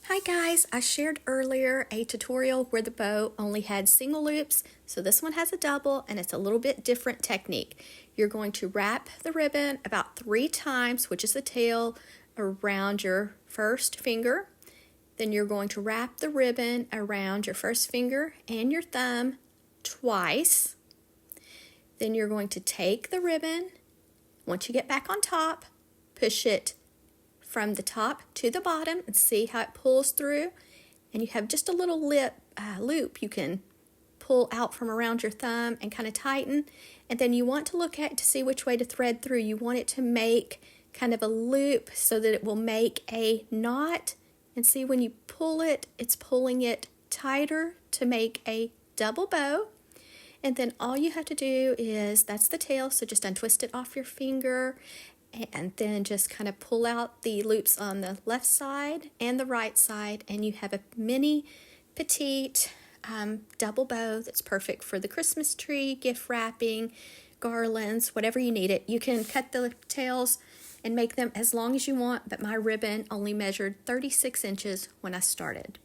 Hi guys, I shared earlier a tutorial where the bow only had single loops, so this one has a double and it's a little bit different technique. You're going to wrap the ribbon about 3 times, which is the tail, around your first finger. Then you're going to wrap the ribbon around your first finger and your thumb twice. Then you're going to take the ribbon, once you get back on top, push it from the top to the bottom and see how it pulls through, and you have just a little loop you can pull out from around your thumb and kind of tighten, and then you want to look at it to see which way to thread through. You want it to make kind of a loop so that it will make a knot, and see when you pull it, it's pulling it tighter to make a double bow. And then all you have to do is, that's the tail, so just untwist it off your finger and then just kind of pull out the loops on the left side and the right side, and you have a mini petite double bow that's perfect for the Christmas tree, gift wrapping, garlands, whatever you need it. You can cut the tails and make them as long as you want, but my ribbon only measured 36 inches when I started.